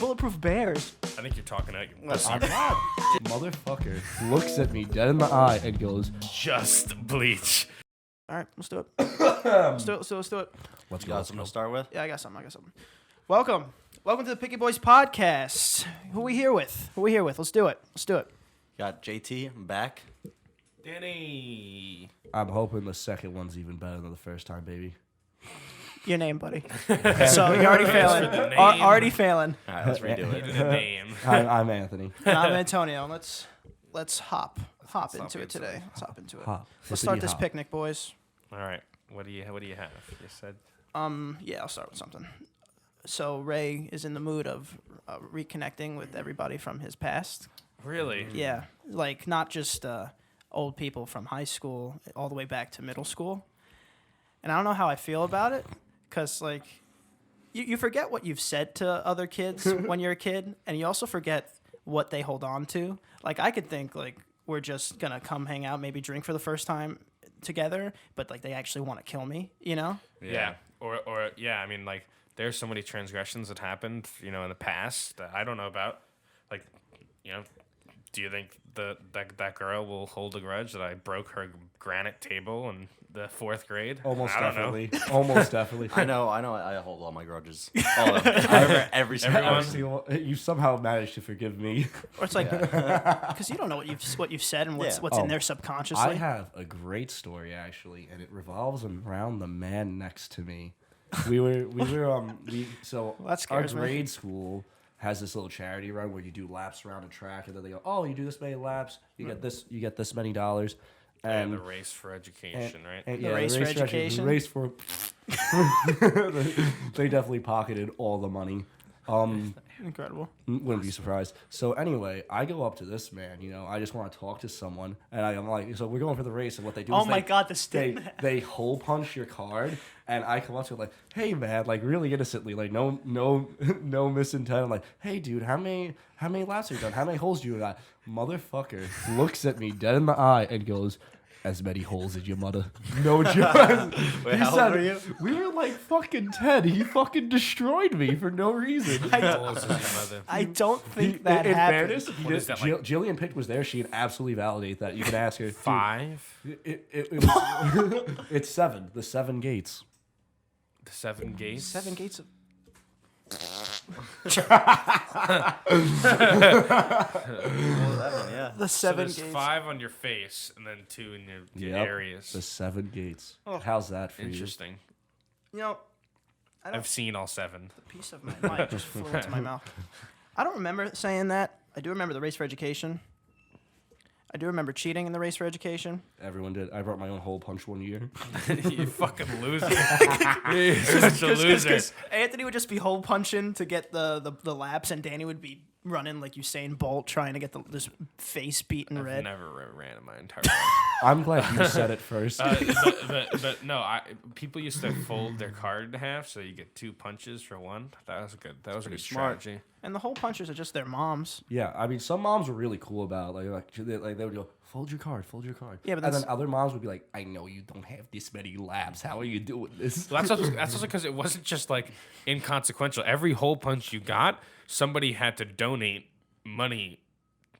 bulletproof bears. I think you're talking out your I'm not. Motherfucker looks at me dead in the eye and goes, just bleach. All right, let's do it. Let's do it. let's You go. got something to start with? Yeah, I got something. Welcome to the Picky Boys podcast. Who we here with? Let's do it. Got JT, I'm back. Danny. I'm hoping the second one's even better than the first time, baby. Your name, buddy. So you're already failing. For the name. Already failing. All right, let's redo Need it. a name. I'm Anthony. And I'm Antonio. Let's hop hop into it into today. it. Let's hop into it. Hop. Let's start this Hop. picnic, boys. All right. What do you have? You said. Yeah, I'll start with something. So Ray is in the mood of reconnecting with everybody from his past. Really? Yeah, like not just old people from high school all the way back to middle school. And I don't know how I feel about it, because like you forget what you've said to other kids when you're a kid, and you also forget what they hold on to. Like I could think like we're just gonna come hang out, maybe drink for the first time together, but like they actually want to kill me, you know? Yeah. Or yeah. I mean, like, there's so many transgressions that happened, in the past that I don't know about. Like, do you think that girl will hold a grudge that I broke her granite table in the 4th grade? Almost I don't definitely. know. Almost definitely. I know. I hold all my grudges. All of them. Every single one. You somehow managed to forgive me. Or it's like because you don't know what you've said and what's Oh, in there subconsciously. I have a great story actually, and it revolves around the man next to me. So That our scares me. grade school has this little charity run where you do laps around a track, and then they go, "Oh, you do this many laps, you get this many dollars." And the race for education, right? And, The race for education? The race for. They definitely pocketed all the money. Incredible. Wouldn't be surprised. So anyway, I go up to this man. I just want to talk to someone, and I'm like, so we're going for the race, and what they do Oh is my God, the they hole punch your card, and I come up to him like, hey man, like really innocently, like no misintent. I'm like, hey dude, how many laps have you done? How many holes do you got? Motherfucker looks at me dead in the eye and goes, as many holes as your mother. No joke. Wait, how old were you? We were like fucking 10. He fucking destroyed me for no reason. I don't think that in happened. fairness, is that, like- Jillian Pitt was there. She'd absolutely validate that. You can ask her. Dude, 5? it's 7. The 7 gates. The 7 gates? 7 gates of... 11, yeah. The So 7 there's gates. 5 on your face and then 2 in your Yep, areas. The 7 gates. Oh. How's that for Interesting. You know, I don't... I've seen all 7. A piece of my mic just flew into my mouth. I don't remember saying that. I do remember the race for education. I do remember cheating in the race for education. Everyone did. I brought my own hole punch one year. You fucking loser. You're such a loser. Because Anthony would just be hole punching to get the laps, and Danny would be running like Usain Bolt trying to get this face beaten I've red. never ran in my entire life. I'm glad you said it first. But no, people used to fold their card in half, so you get 2 punches for 1. That was good. That was a good smart. strategy. And the hole punchers are just their moms. Yeah, I mean, some moms were really cool about it. They would go, fold your card. Yeah, but and that's... then other moms would be like, I know you don't have this many laps. How are you doing this? Well, that's also because it wasn't just like inconsequential. Every hole punch you got, somebody had to donate money,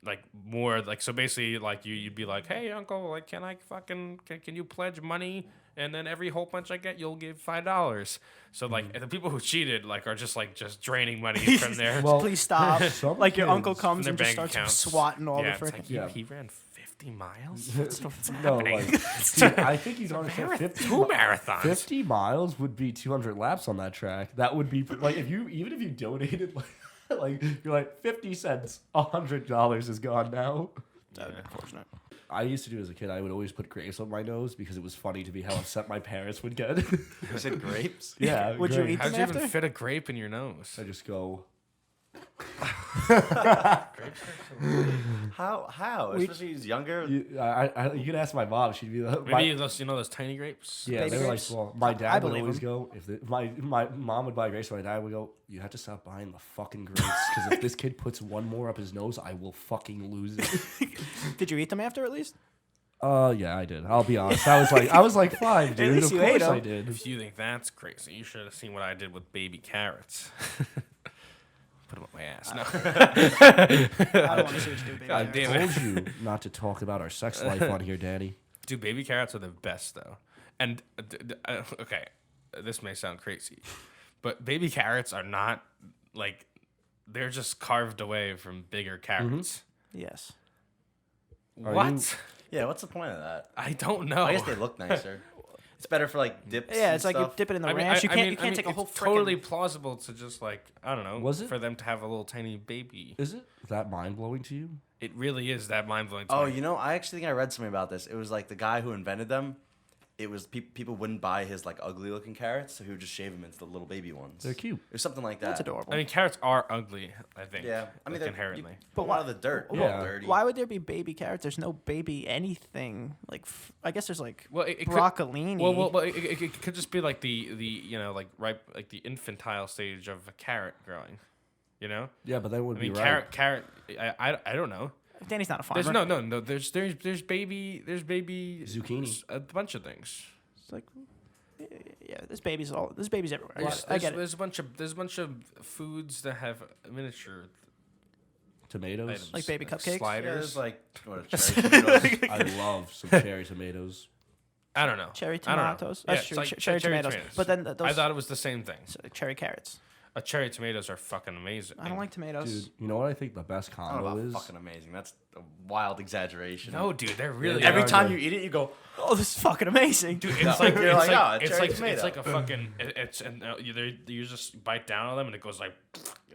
like more, like, so basically like you'd be like, hey uncle, like can you pledge money, and then every hole punch I get you'll give $5. So like the people who cheated like are just draining money from there. Well, Please stop. some Like your kids- uncle comes From and their just bank starts accounts. swatting all Yeah, the it's freaking... like, Yeah. he ran 50 miles. No, like, dude, I think you don't understand. 50 2 marathons. 50 miles would be 200 laps on that track. That would be like if you donated like you're like 50 cents, $100 is gone now. That'd be unfortunate. I used to do as a kid. I would always put grapes on my nose because it was funny to me how upset my parents would get. You said grapes? Yeah. Would you grapes. eat How'd them you after? even fit a grape in your nose? I just go. How? Especially he's younger. You could ask my mom. She'd be like, Maybe those tiny grapes. yeah, baby they were like grapes? small. My I dad would believe always him. go my mom would buy grapes. So my dad would go, you have to stop buying the fucking grapes because if this kid puts one more up his nose, I will fucking lose it. Did you eat them after at least? Yeah, I did. I'll be honest. I was like, fine, dude. least Of you ate course I 'em. did. If you think that's crazy, you should have seen what I did with baby carrots. Put them up my ass. podcast. No. I don't want to see what you do, baby. God damn I it. told you not to talk about our sex life on here, Daddy. Dude, baby carrots are the best though. And okay, this may sound crazy, but baby carrots are not like they're just carved away from bigger carrots. Yes. What? Yeah, what's the point of that? I don't know. I guess they look nicer. It's better for like dips. Yeah, and it's like you stuff. dip it in the I mean, ranch. You can't I mean, take a whole it's totally frickin'... plausible to just like I don't know. Was it? for them to have a little tiny baby? Is it that mind blowing to you? It really is that mind blowing. Oh, you know, I actually think I read something about this. It was like the guy who invented them. It was people wouldn't buy his like ugly looking carrots, so he would just shave them into the little baby ones. They're cute. It was something like that. That's adorable. I mean, carrots are ugly. I think. Yeah, I mean like, they're inherently. But out of the dirt. Yeah. They're all dirty. Why would there be baby carrots? There's no baby anything. Like, I guess there's like Well, it could, broccolini. well, it could just be like the you know like ripe like the infantile stage of a carrot growing, you know. Yeah, but that would I mean, be right. carrot. I don't know. Danny's not a farmer. There's no. There's baby Zucchini. A bunch of things. It's like, yeah, there's babies everywhere. I There's get it. a bunch of foods that have miniature Tomatoes. items, Like baby cupcakes? Yeah, sliders. there's like what a cherry tomatoes. I love some cherry tomatoes. I don't know. Cherry I don't know. tomatoes. Yeah, That's it's true. like Cherry tomatoes. But then I those thought it was the same thing. cherry carrots. Cherry tomatoes are fucking amazing. I don't like tomatoes. Dude, you know what I think the best I don't know combo about is? fucking amazing. That's a wild exaggeration. No, dude, they're really Every are time good. you eat it, you go, Oh, this is fucking amazing, dude. It's like You're like, oh, a cherry tomato. it's like a fucking you just bite down on them and it goes like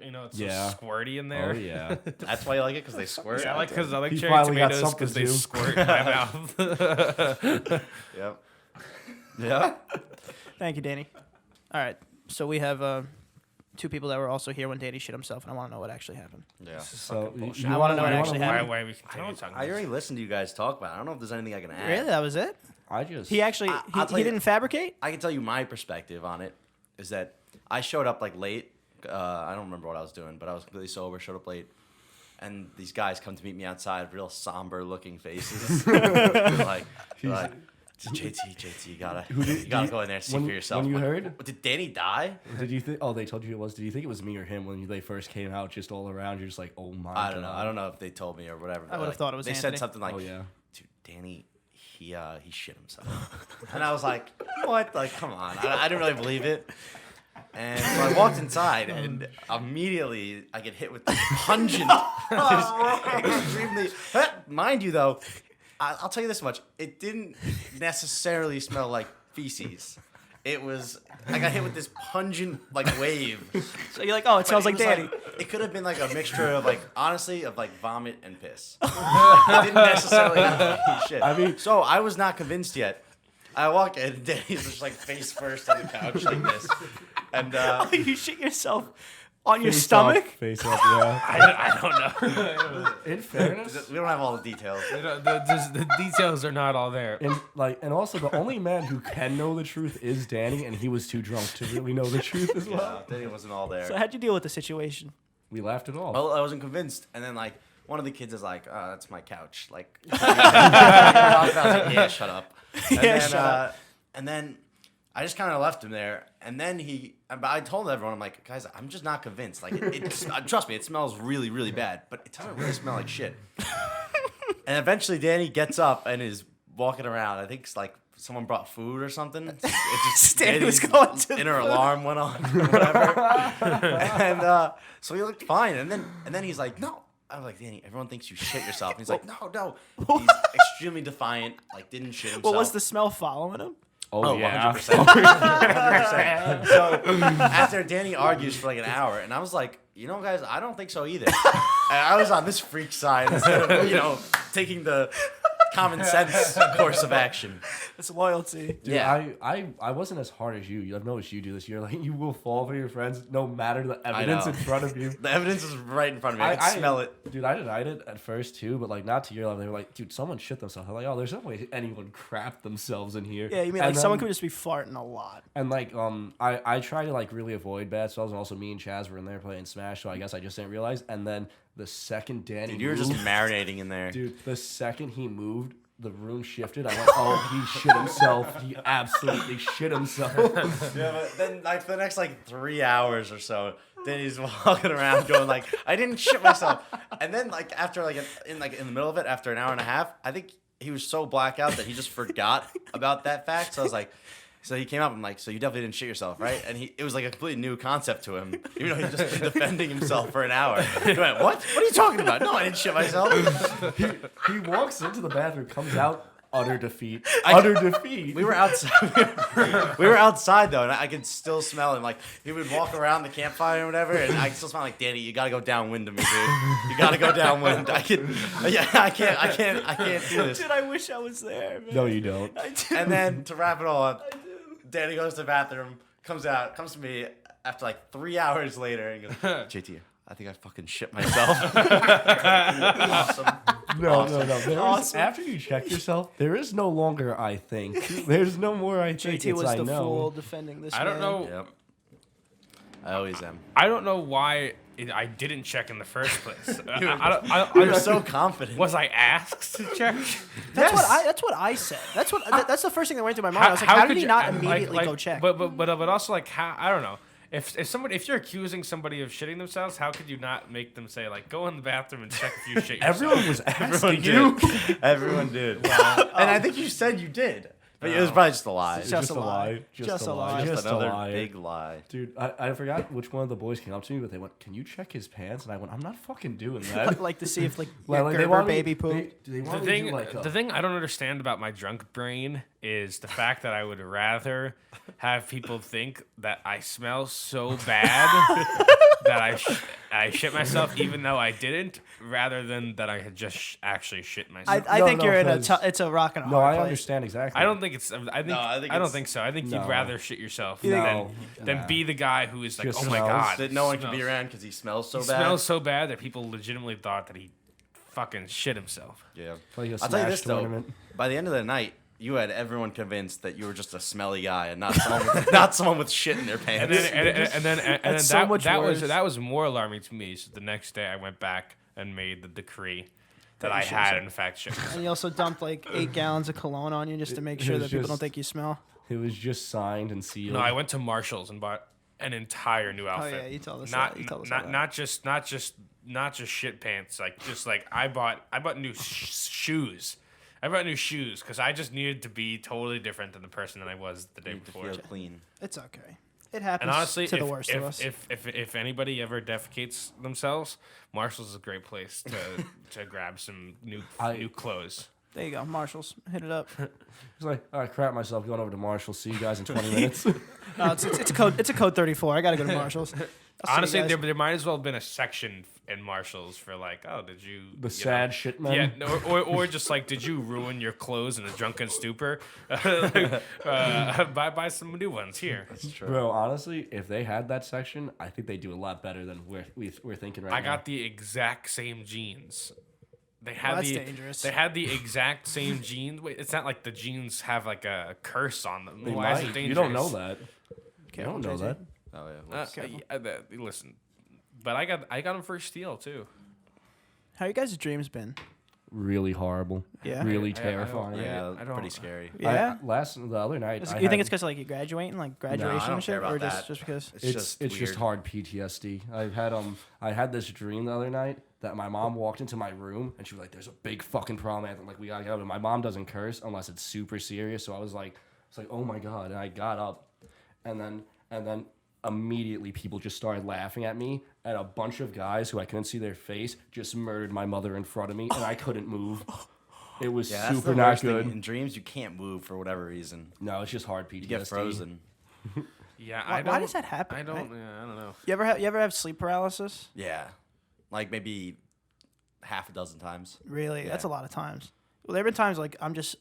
it's Yeah. so squirty in there. Oh yeah. that's why you like it because they squirt. I like cherry finally got tomatoes something because they to. squirt in my mouth. Yep. Yeah. Thank you, Danny. All right, so we have two people that were also here when Danny shit himself, and I want to know what actually happened. Yeah. So bullshit. I wanna know what you actually wanna- happened. Why we continue talking? I already listened to you guys talk about it. I don't know if there's anything I can add. Really, that was it? I just. He actually I'll tell he you- didn't fabricate. I can tell you my perspective on it is that I showed up like late. I don't remember what I was doing, but I was completely sober. Showed up late, and these guys come to meet me outside, real somber looking faces. like, JT, you gotta go in there and see when- for yourself. when you Like, heard? Did Danny die? Did you think? Oh, they told you it was. Did you think it was me or him when they first came out? Just all around, you're just like, oh my. I don't know. God. I don't know if they told me or whatever. I would've thought it was They Anthony. said something like, Oh yeah. dude, Danny, he shit himself. And I was like, what? Like, come on. I didn't really believe it. And so I walked inside, and immediately I get hit with this pungent, extremely. Mind you, though, I'll tell you this much: it didn't necessarily smell like feces. It was. I got hit with this pungent like wave. So you're like, oh, it smells like was Danny. It could have been like a mixture of like honestly of like vomit and piss. Like, it didn't necessarily have to be shit. I mean- so I was not convinced yet. I walk in and Danny's just like face first on the couch like this, and You shit yourself on your Face stomach. Up, face up. Yeah. I don't know. In fairness. we don't have all the details. The details are not all there. And also the only man who can know the truth is Danny, and he was too drunk to really know the truth as well. Danny wasn't all there. So how'd you deal with the situation? We laughed it off. Well, I wasn't convinced, and then like one of the kids is like, "Oh, that's my couch." Like, I was like, "Yeah, shut up." And Yeah, then, shut up. And then I just kind of left him there, and then I told everyone, I'm like, guys, I'm just not convinced. Like, trust me, it smells really, really bad, but it doesn't really smell like shit. And eventually, Danny gets up and is walking around. I think it's like someone brought food or something. It just Danny was Danny's going to the inner alarm went on or whatever. And so he looked fine, and then he's like, no. I was like, Danny, everyone thinks you shit yourself. And he's like, no. He's extremely defiant, like didn't shit himself. What was the smell following him? Oh, yeah. 100%. 100%. So after Danny argues for like an hour, and I was like, you know, guys, I don't think so either. And I was on this freak side instead of, taking the common sense course of action. It's loyalty. Dude, Yeah. I wasn't as hard as you. I've noticed you do this. You're like, you will fall for your friends no matter the evidence know. in front of you. The evidence is right in front of me. I can smell it. Dude, I denied it at first too, but like not to your level. They were like, dude, someone shit themselves. I'm like, oh, there's no way anyone crapped themselves in here. Yeah, you mean And like someone then- could just be farting a lot. And like I try to like really avoid bad spells, and also me and Chaz were in there playing Smash, so I guess I just didn't realize. And then the second Danny Dude, you were just moved, marinating in there. dude, the second he moved, the room shifted. I went, oh, he shit himself. He absolutely shit himself. Yeah, but then like for the next like 3 hours or so, Danny's walking around going like, I didn't shit myself. And then like after like in the middle of it, after an hour and a half, I think he was so blackout that he just forgot about that fact. So I was like, so he came up and like, so you definitely didn't shit yourself, right? And it was like a completely new concept to him, even though he'd just been defending himself for an hour. He went, what? What are you talking about? No, I didn't shit myself. He walks into the bathroom, comes out, utter defeat. Utter defeat. We were outside. We were outside though, and I could still smell him. Like he would walk around the campfire or whatever, and I could still smell like, Danny, you gotta go downwind to me, dude. You gotta go downwind. I can't do this. Dude, I wish I was there, man. No, you don't. I do. And then to wrap it all up, Danny goes to the bathroom, comes to me after like 3 hours later, and goes, JT, I think I fucking shit myself. Awesome. No. There is, Awesome. after you check yourself, there is no longer I think. There's no more I think. JT It's was I the know. fool defending this. I don't man. know. Yep. I always am. I don't know why I didn't check in the first place. You're so confident. Was I asked to check? That's what I said. That's the first thing that went through my mind. I was like, how did could he you- not immediately go check? But also like how I don't know. If you're accusing somebody of shitting themselves, how could you not make them say like go in the bathroom and check if you shit yourself? Everyone was asking Everyone you. did. Everyone did. And I think you said you did. But it was probably just a lie. It's just a lie. Just a lie. Just Just a another lie. big lie. Dude, I forgot which one of the boys came up to me, but they went, "Can you check his pants?" And I went, "I'm not fucking doing that." Like to see if like, Well, yeah, they Gerber want me- baby poop. They The want me to thing, do like the thing I don't understand about my drunk brain is the fact that I would rather have people think that I smell so bad that I shit myself even though I didn't, rather than that I had just actually shit myself. I No, think no, you're in a 'cause- it's a rock and a No, hard I place. understand exactly. I don't think it's. I I think don't it's- think so. I think No. you'd rather shit yourself You think- than No. be the guy who is like, Just oh my smells. god, That no one can smells- be around because he smells so he bad. smells so bad that people legitimately thought that he fucking shit himself. Yeah. Like a I'll tell you Smash this though. tournament. By the end of the night, you had everyone convinced that you were just a smelly guy and not someone with shit in their pants. And then That's so much worse. that was more alarming to me. So the next day I went back and made the decree that That you I shit had yourself. in fact shit myself. And you also dumped like 8 gallons of cologne on you just to make It sure was that people just- don't think you smell. It was just signed and sealed. No, I went to Marshalls and bought an entire new outfit. yeah, you told us not, that. You told us all not, that. not just shit pants. Like I bought new shoes. I bought new shoes because I just needed to be totally different than the person that I was the day Need to before. feel clean. It's okay. It happens And honestly, to the worst of us. if anybody ever defecates themselves, Marshall's is a great place to grab some new clothes. There you go, Marshalls. Hit it up. It's like, all right, crap myself, going over to Marshall. See you guys in 20 minutes. No, it's a code. It's a code 34. I gotta go to Marshalls. I'll see you Honestly, guys. there might as well have been a section in Marshalls for like, oh, did you The you sad know, shit man. Yeah, no, or just like, did you ruin your clothes in a drunken stupor? Buy some new ones here. That's true. Bro, honestly, if they had that section, I think they do a lot better than we're thinking right now. I got the exact same jeans. They Well, had that's the dangerous. They had the exact same jeans. Wait, it's not like the jeans have like a curse on them. They Why is it might. dangerous? You don't know that. You Careful, don't know JJ. that. Oh yeah. Listen, but I got them for steal too. How you guys' dreams been? Really horrible. Yeah? Really I don't- terrifying. Yeah, I don't- pretty scary. Yeah. The other night. Is- I you think had- it's because like you graduating, like graduation don't and shit, care about or just that. just because? It's just weird. hard PTSD. I had this dream the other night that my mom walked into my room and she was like, "There's a big fucking problem, Anthony. Like we gotta get up." And my mom doesn't curse unless it's super serious. So I was like, "Oh my god!" And I got up, and then immediately people just started laughing at me, and a bunch of guys who I couldn't see their face just murdered my mother in front of me, and I couldn't move. It was Yeah, that's super the not worst good. thing. In dreams, you can't move for whatever reason. No, it's just hard PTSD. You get frozen. Yeah, Why does that happen? I right? don't. Yeah, I don't know. You ever have sleep paralysis? Yeah, like maybe half a dozen times. Really? Yeah. That's a lot of times. Well, there have been times like I'm just.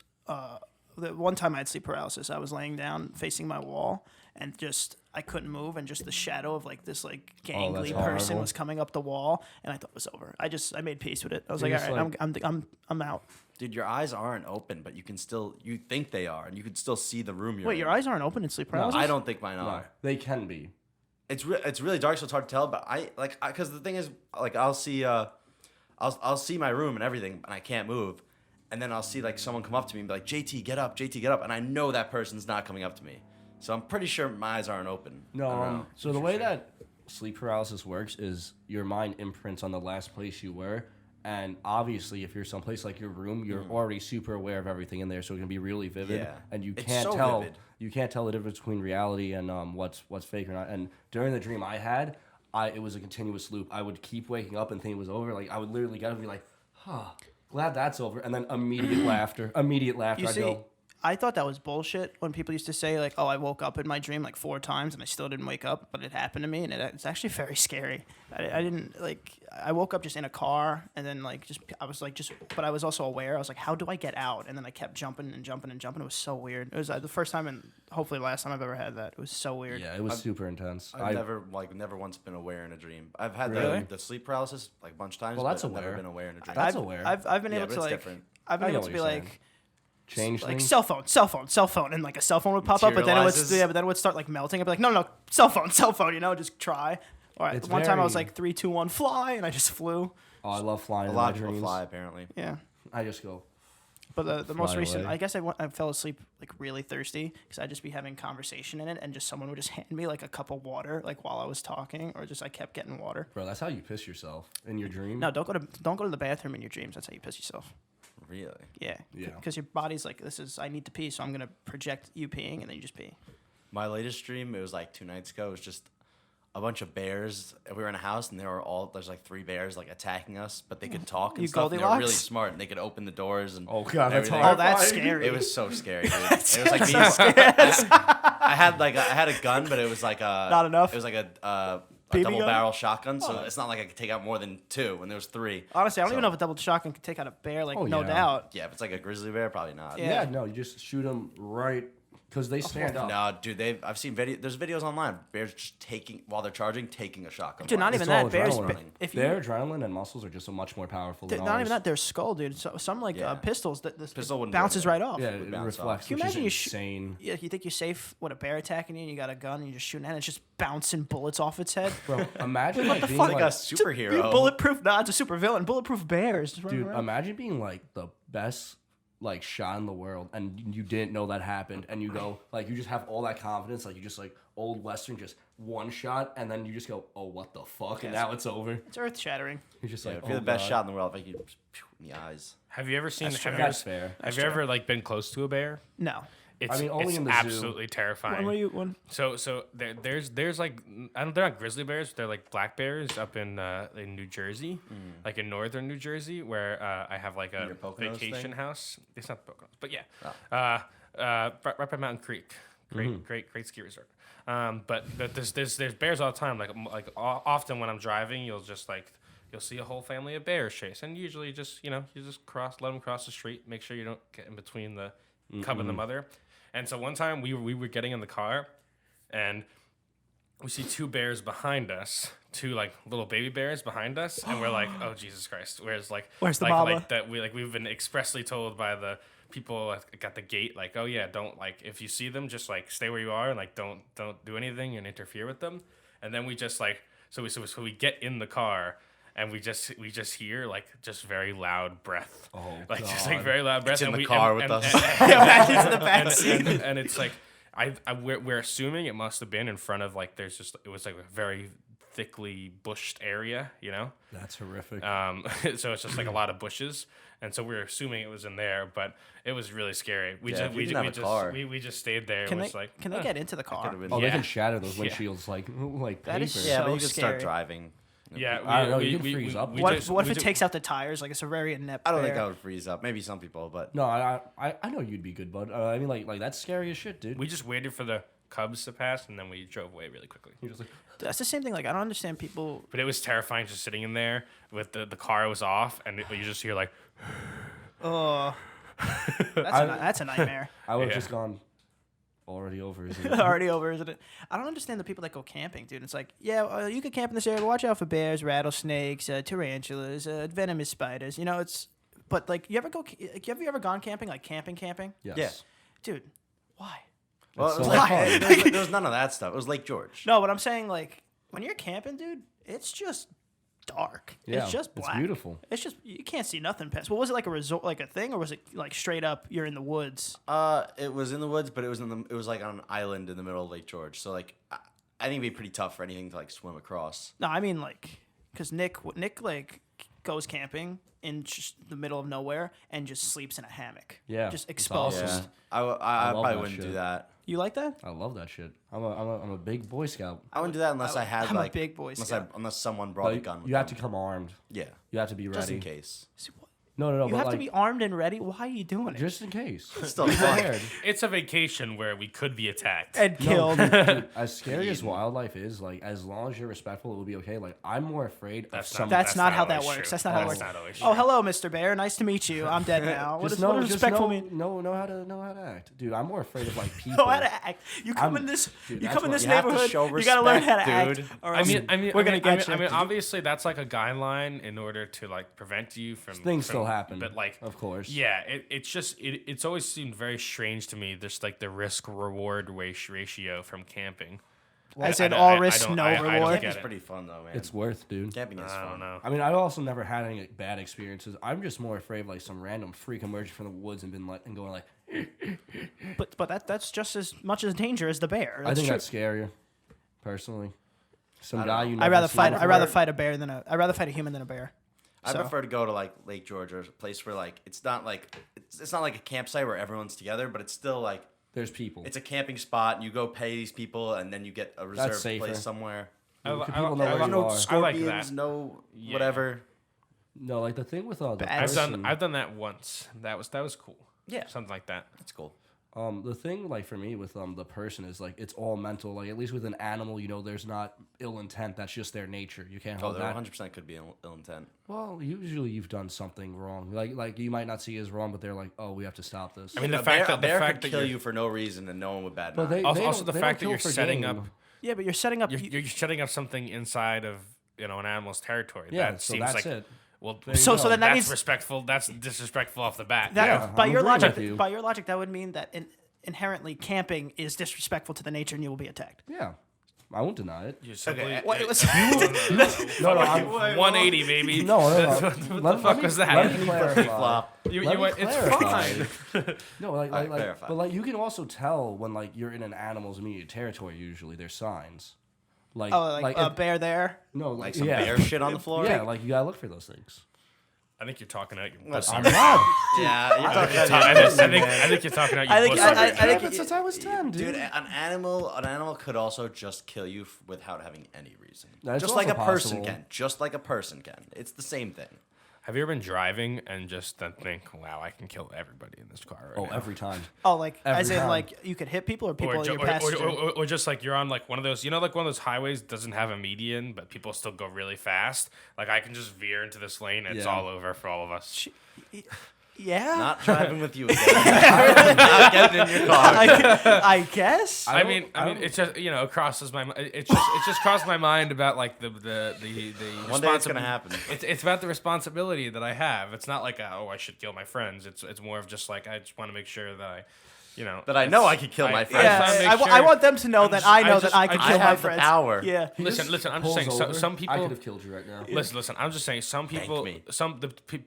The one time I had sleep paralysis, I was laying down facing my wall, and just I couldn't move, and just the shadow of like this like gangly that's person horrible. was coming up the wall, and I thought it was over. I made peace with it. I was You're like, just all right, I'm out. Dude, your eyes aren't open, but you think they are, and you can still see the room you're Wait, in. your eyes aren't open in sleep paralysis? I don't think mine No, are. they can be. It's really dark, so it's hard to tell. But because the thing is, like, I'll see my room and everything, and I can't move, and then I'll see like someone come up to me and be like, JT, get up, and I know that person's not coming up to me, so I'm pretty sure my eyes aren't open. No, I don't know. so the way that sleep paralysis works is your mind imprints on the last place you were. And obviously, if you're someplace like your room, you're already super aware of everything in there, so it can be really vivid. Yeah. And you It's can't so tell vivid. you can't tell the difference between reality and what's fake or not. And during the dream I had, it was a continuous loop. I would keep waking up and think it was over. Like I would literally get up and be like, glad that's over, and then immediate laughter. You I'd see, go, I thought that was bullshit when people used to say like, "Oh, I woke up in my dream like 4 times and I still didn't wake up," but it happened to me, and it's actually very scary. I didn't like. I woke up just in a car, and then but I was also aware. I was like, "How do I get out?" And then I kept jumping and jumping and jumping. It was so weird. It was the first time and hopefully the last time I've ever had that. It was so weird. yeah, it was super intense. I've never once been aware in a dream. I've had Really? the sleep paralysis like a bunch of times. Well, that's but I've never aware. been aware in a dream. That's aware. I've been Yeah, able but to it's like. different. I've been I know able to what be you're like. saying. Change Like things. cell phone, and like a cell phone would pop up, but then it would Materializes. but then it would start like melting. I'd be like, no, cell phone, you know, just try. All right, It's one time I was very- like 3, 2, 1, fly, and I just flew. Oh, I love flying. A in lot my of people dreams. fly apparently. Yeah, I just go. but the most Fly recent, away. I guess I fell asleep like really thirsty because I'd just be having conversation in it, and just someone would just hand me like a cup of water like while I was talking, or just I kept getting water. Bro, that's how you piss yourself in your dream. No, don't go to the bathroom in your dreams. That's how you piss yourself. Really? Yeah, Yeah. because your body's like, I need to pee, so I'm gonna project you peeing, and then you just pee. My latest dream, it was like 2 nights ago. It was just a bunch of bears. We were in a house, and there's like 3 bears like attacking us, but they could talk and You stuff. And they were really Goldilocks? smart, and they could open the doors and Oh god, that's everything. Oh, horrifying. that's scary. It was so scary, dude. It was like I had a gun, but it was like a Not enough? It was like a BB double gun? barrel shotgun, so it's not like I could take out more than 2 when there was 3. Honestly, I don't even So- know if a double shotgun could take out a bear. Like, Oh, no yeah. doubt. Yeah, if it's like a grizzly bear, probably not. Yeah. Yeah, no, you just shoot them right because they stand up. No, dude, I've seen there's videos online. Bears just while they're charging, taking a shotgun. Dude, not blast. even It's all that. Bears, adrenaline. if you, Their adrenaline and muscles are just so much more powerful than not even ours. that, their skull, dude. So, some like Yeah. pistols that this Pistol wouldn't do bounces anything. right off. Yeah, would it bounce reflects, Can you which imagine you is insane. Yeah, you think you're safe with a bear attacking you, and you got a gun, and you're just shooting at it, and it's just bouncing bullets off its head. Bro, imagine like being Like like, a It's superhero. bulletproof. Nah, it's a super villain. Bulletproof bears. Just running dude, around. imagine being like the best like shot in the world and you didn't know that happened and you go like you just have all that confidence like you just like old western just one shot and then you just go, oh, what the fuck, and Yes. now it's over. It's earth shattering. You're just Yeah, like, if you're oh, the best God. shot in the world, I think you in the eyes. Have you ever seen? That's Have true. you ever, That's fair. have you ever like been close to a bear? No. It's, only it's in the zoo. absolutely terrifying. When So there's like they're not grizzly bears, but they're like black bears up in New Jersey, like in northern New Jersey, where I have like a Your Poconos vacation thing? house. It's not the Poconos, but yeah, Oh. right by Mountain Creek, great ski resort. But there's bears all the time. Like often when I'm driving, you'll see a whole family of bears chase, and usually just you just let them cross the street, make sure you don't get in between the cub and the mother. And so one time we were getting in the car, and we see 2 bears behind us, 2 like little baby bears behind us, and we're like, oh Jesus Christ! Where's Where's the like, mama? Like that we've been expressly told by the people at the gate, like, oh yeah, don't like if you see them, just like stay where you are and like don't do anything and interfere with them. And then we just like so we get in the car. And we just hear like just very loud breath, Oh, like just like God. very loud breath. It's in and the we, car and, with and, us. It's in the back seat. and it's like we're assuming it must have been in front of like it was like a very thickly bushed area, you know. That's horrific. So it's just like a lot of bushes, and so we're assuming it was in there, but it was really scary. Yeah, if you didn't have a car. We just stayed there. Can It they was like can they get into the car? Could've been- Oh, they yeah. can shatter those Yeah. windshields like That paper. is Yeah, so but you can scary. start driving. yeah. I don't know, you can freeze up. What if it takes out the tires? Like it's a very inept. I don't think bear. I would freeze up. Maybe some people, but No, I know you'd be good, bud. I mean, like that's scary as shit, dude. We just waited for the cubs to pass, and then we drove away really quickly. You're just like, That's the same thing. Like I don't understand people. But it was terrifying just sitting in there with the car was off, and you just hear like. Oh, that's a nightmare. I would have Yeah. just gone. Already over, isn't it? Already over, isn't it? I don't understand the people that go camping, dude. It's like, yeah, you can camp in this area, but watch out for bears, rattlesnakes, tarantulas, venomous spiders. You know, but like, have you ever gone camping, like camping? Yes. Yeah. Dude, why? well, it was so like, fun. there was none of that stuff. It was Lake George. No, but I'm saying like when you're camping, dude, it's just dark. Yeah, It's just black. It's beautiful. It's just you can't see nothing past. What was it, like a resort, like a thing, or was it like straight up you're in the woods? It was in the woods, but it was like on an island in the middle of Lake George. So like, I think it'd be pretty tough for anything to like swim across. No, I mean like, because Nick like goes camping in just the middle of nowhere and just sleeps in a hammock. Yeah, Just it's exposed. awesome. Yeah, I love probably that wouldn't shit. do that. You like that? I love that shit. I'm a big Boy Scout. I wouldn't do that unless I had I'm a like big Boy Scout. unless someone brought a But gun. With you have to them. come armed. Yeah, You have to be ready. just in case. No. You but have like, to be armed and ready. Why are you doing it? just in case. Still Be fun. prepared. It's a vacation where we could be attacked. And killed. Dude, as scary as wildlife is, like as long as you're respectful, it will be okay. Like I'm more afraid of some. That's not how that always works. true. That's not how it works. Not always Oh, true. hello, Mr. Bear. Nice to meet you. I'm dead now. What just does just respectful know, mean? know how to act, dude. I'm more afraid of like people. Know how to act. You come I'm- in this. dude, You that's come in what- this you have to neighborhood. show You gotta learn how to respect, act. dude. Or I else mean, we're gonna get you. I mean, obviously that's like a guideline in order to like prevent you from Things from- still happen, but like of course. yeah, it's always seemed very strange to me. Just like the risk reward ratio from camping. As I in don't- all I risk, don't- no I don't reward. get Camping's it. pretty fun though, man. It's worth, dude. Camping is I fun. don't know. I mean, I've also never had any bad experiences. I'm just more afraid of like some random freak emerging from the woods and been like and going like. But that's just as much as danger as the bear. I That's think true. that's scarier, personally. Some I don't guy know. you. I'd never rather see fight. before. I'd rather fight a bear than I'd rather fight a human than a bear. I So- prefer to go to like Lake George or a place where like it's not like a campsite where everyone's together, but it's still like There's people. it's a camping spot and you go pay these people and then you get a reserved safer. place somewhere. People know where you No are. I like scorpions, that. no Yeah. whatever. No, like the thing with the But I've done that once. That was cool. Yeah. Something like that. That's cool. The thing like for me with the person is like it's all mental. Like at least with an animal, you know, there's not ill intent. That's just their nature. You can't Oh, hold there that. 100% could be ill intent. Well, usually you've done something wrong. Like you might not see it as wrong, but they're like, oh, we have to stop this. I mean, A the fact bear that could kill you for no reason and no one would bat an But eye. they also don't- the they fact don't that kill you're for setting game. up Yeah, but you're setting up. you're setting up something inside of an animal's territory. Yeah, that so seems that's like it. well. There you So go. then that that's means respectful. That's disrespectful off the bat. that Yeah, by I'm your agreeing logic, with you. by your logic, that would mean that inherently camping is disrespectful to the nature and you will be attacked. Yeah, I won't deny it. You simply, Okay, What, it was, No, I'm, 180, baby. no. What the fuck was that? Let me clarify. Flop. Let me It's clarify. fine. No, like, Alright, clarify. but like you can also tell when like you're in an animal's immediate territory. Usually, there's signs. Like, oh, like a if- bear there. no, Like like some yeah, bear shit on the floor? yeah, like you gotta look for those things. I think you're talking out your Listen, pussy. I'm not. Yeah, you're talking I think you're talking out your I think- pussy. I think Rabbit since I was 10, dude. Dude, an animal could also just kill you without having any reason. That's Just like a also person possible. can. Just like a person can. It's the same thing. Have you ever been driving and just then think, "Wow, I can kill everybody in this car"? Right Oh, now? every time. Oh, like Every as in time. like you could hit people or people Or, in ju- your or, passenger. or just like you're on like one of those, like one of those highways doesn't have a median, but people still go really fast. Like I can just veer into this lane, and it's Yeah. all over for all of us. Yeah, Not driving with you again. Not getting in your car. I guess. I mean, it's just it crosses my it just crossed my mind about like the One day it's gonna happen. It's about the responsibility that I have. It's not like I should kill my friends. It's more of just like I just want to make sure that I. That I know I could kill my friends. Yeah. trying to Yeah, make I sure- want them to know that I know that I can I kill my have the friends. power. Yeah. Listen. I'm just saying. Some people. I could have killed you right now. Listen. I'm just saying. Some people. me.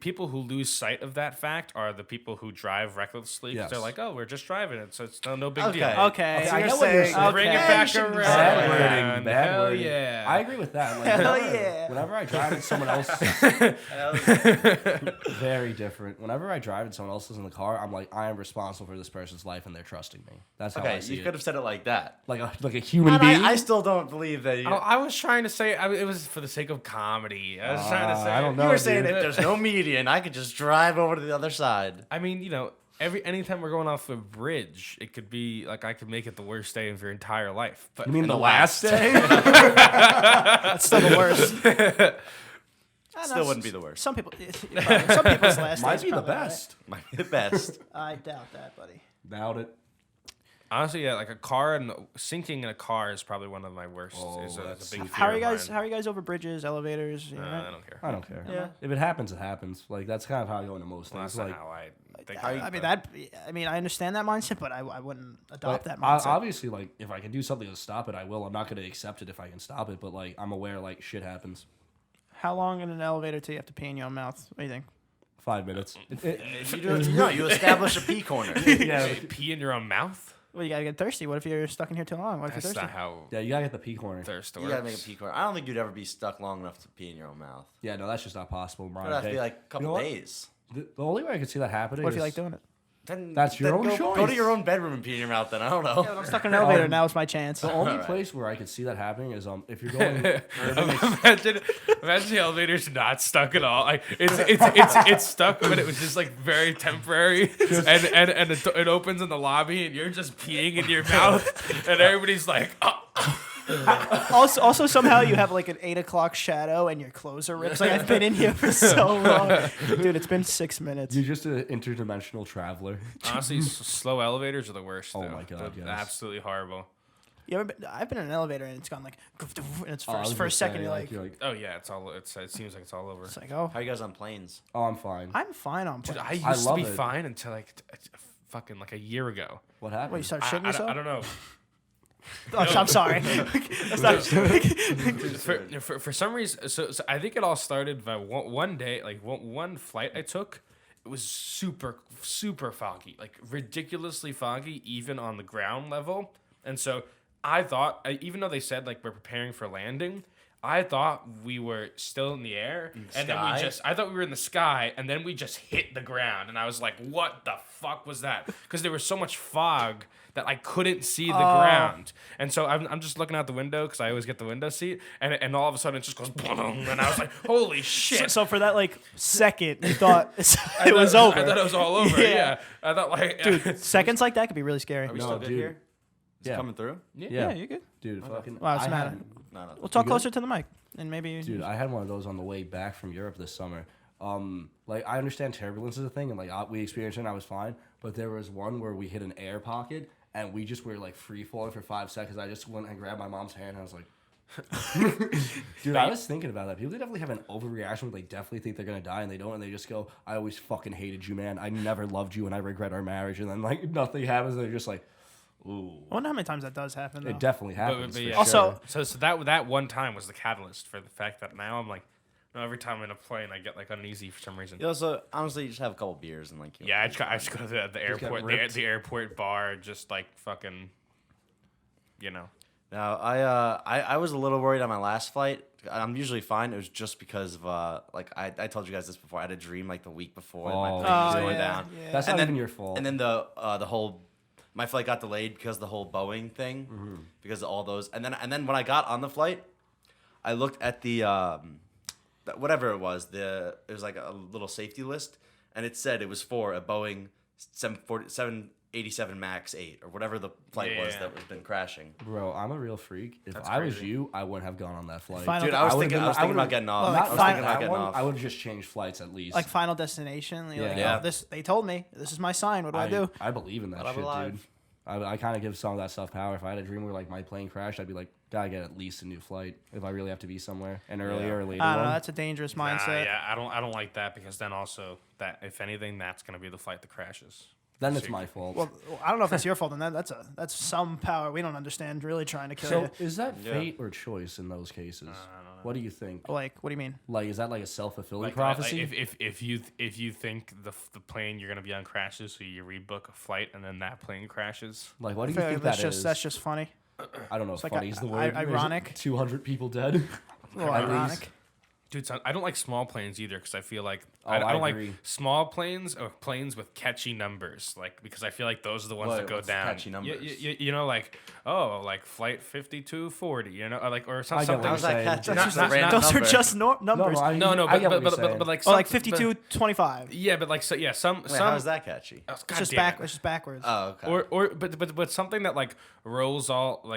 People who lose sight of that fact are the people who drive recklessly. 'Cause Yes. They're like, oh, we're just driving it, so it's no big Okay. deal. Okay, So I you're know what you're saying- saying. Bring it Okay. back shouldn't around. say Bad that. wording. Bad Hell wording. yeah. I agree with that. Like, Hell whenever, yeah. whenever I drive in someone else's, very different. Whenever I drive in someone else's in the car, I'm like, I am responsible for this person's life, and they're trusting me. That's how I Okay, see you it. could have said it like that. Like a human And being. I still don't believe that you. I was trying to say it was for the sake of comedy. I was trying to say. I don't You know. were saying dude. if there's no median, I could just drive over to the other side. I mean, anytime we're going off a bridge, it could be like I could make it the worst day of your entire life. But You mean And the the last day? That's still the worst. Still wouldn't be the worst. Some people, some people's last Might day's be the probably best. Might be the best. alright. I doubt that, buddy. Doubt it. honestly, yeah, like a car and sinking in a car is probably one of my worst. Oh, Is that's a big super. fear How are you of guys? mine. How are you guys over bridges, elevators? You know? I don't care. I don't care. Yeah. If it happens, it happens. Like that's kind of how I go into most Well, things. that's not Like, how I think. I mean, I understand that mindset, but I wouldn't adopt that I- mindset. obviously, like if I can do something to stop it, I will. I'm not going to accept it if I can stop it, but like I'm aware like shit happens. How long in an elevator till you have to pee in your own mouth? What do you think? 5 minutes. You establish a pee corner. yeah, Pee in your own mouth? Well, you gotta get thirsty. What if you're stuck in here too long? What if That's you're thirsty? not how Yeah, you gotta get the pee corner. thirst You works. gotta make a pee corner. I don't think you'd ever be stuck long enough to pee in your own mouth. Yeah, no, that's just not possible, It Brian. would have to Okay. be like a couple know what? days. The only way I could see that happening What if is you like doing it? Then That's your own Go to choice. your own bedroom and pee in your mouth. Then I don't know. Yeah, but I'm stuck in an elevator. Now's my chance. the only Alright. place where I could see that happening is if you're going. imagine the elevator's not stuck at all. Like it's stuck, but it was just like very temporary. And it opens in the lobby, and you're just peeing in your mouth, and everybody's like, oh. Also, somehow you have like an 8 o'clock shadow and your clothes are ripped. Like I've been in here for so long, dude. It's been 6 minutes. You're just an interdimensional traveler. Honestly, slow elevators are the worst. Oh though. my God, They're yes. absolutely horrible. I've been in an elevator and it's gone like, and it's Oh, I was for a gonna second say, you're like, Oh yeah, it seems like it's all over. it's like, oh, How are you guys on planes? Oh, I'm fine. I'm fine on Dude, planes. I used to love be it. fine until like fucking like a year ago. What happened? What, you start I, shitting I, yourself? I don't know. Oh, I'm sorry. That's not, For some reason, so I think it all started by one day, like one flight I took. It was super foggy, like ridiculously foggy, even on the ground level. And so I thought, even though they said like we're preparing for landing, I thought we were still in the air, and then I thought we were in the sky, and then we just hit the ground, and I was like, what the fuck was that? Because there was so much fog that I couldn't see the ground. And so I'm just looking out the window, because I always get the window seat, and all of a sudden it just goes boom, and I was like, holy shit. so for that like second, you thought it was over. I thought it was all over, Yeah. yeah. I thought like... Dude, seconds like that could be really scary. Are we No, still good dude. here? Is it Yeah. coming through? Yeah, you're good. Dude, fucking. Wow, what's I the matter? had- No. We'll talk You good? closer to the mic, and maybe. Dude, I had one of those on the way back from Europe this summer. Like I understand turbulence is a thing, and like we experienced it, and I was fine. But there was one where we hit an air pocket, and we just were like free falling for 5 seconds. I just went and grabbed my mom's hand, and I was like, dude, I was thinking about that. People definitely have an overreaction where they definitely think they're gonna die, and they don't, and they just go, "I always fucking hated you, man. I never loved you, and I regret our marriage." And then like nothing happens, and they're just like, "Ooh." I wonder how many times that does happen. Though. It definitely happens. but for yeah. Also- sure. So that one time was the catalyst for the fact that now I'm like, no, every time I'm in a plane, I get like uneasy for some reason. You also, honestly, you just have a couple beers and like. Yeah, I just go to the airport, ripped. the airport bar, just like fucking, you know. Now, I was a little worried on my last flight. I'm usually fine. It was just because of like I told you guys this before. I had a dream like the week before that my Oh. plane was Oh, going yeah, down. yeah. That's And not then- even your fault. And then the whole my flight got delayed because of the whole Boeing thing, because of all those. And then when I got on the flight, I looked at the whatever it was. It was like a little safety list, and it said it was for a Boeing 787 Max 8 or whatever the flight was Yeah. that was been crashing. Bro, I'm a real freak. If That's I was crazy. you, I wouldn't have gone on that flight. Final- Dude, I was would've thinking been- about would've- getting off. Well, I like, was fine- thinking about getting off. I would have just changed flights at least. Like Final Destination. You're like, Yeah. oh, this they told me. This is my sign. What do I do? I believe in that But I'm shit, alive. dude. I kind of give some of that stuff power. If I had a dream where like my plane crashed, I'd be like, gotta get at least a new flight if I really have to be somewhere, an earlier or later I don't know. one. That's a dangerous Nah, mindset. yeah, I don't like that, because then also that if anything, that's gonna be the flight that crashes. Then it's my fault. Well, I don't know if that's your fault. And that's some power we don't understand. Really trying to kill so you. is that Yeah. fate or choice in those cases? What do you think? Like, what do you mean? Like, is that like a self-fulfilling Like, prophecy? if you think the plane you're gonna be on crashes, so you rebook a flight and then that plane crashes. Like, what do I you feel like think that's that just is? that's just funny. I don't know if like funny is the word. There's ironic. 200 people dead. A little At ironic. least. Dude, so I don't like small planes either, because I feel like Oh, I don't I agree. like small planes or planes with catchy numbers, like, because I feel like those are the ones that go what's down. catchy numbers? You know, like, oh, like flight 5240, you know, or like, or I something. get what How's you're that saying. catchy? Not- That's just a not- random Those number. are just numbers. I No, get what but you're but saying. like Oh, like some- 5225. Yeah, but like, so yeah, some Wait, some. how is that catchy? Oh, It's God just damn it. it's just backwards. Oh, okay. But something that like rolls off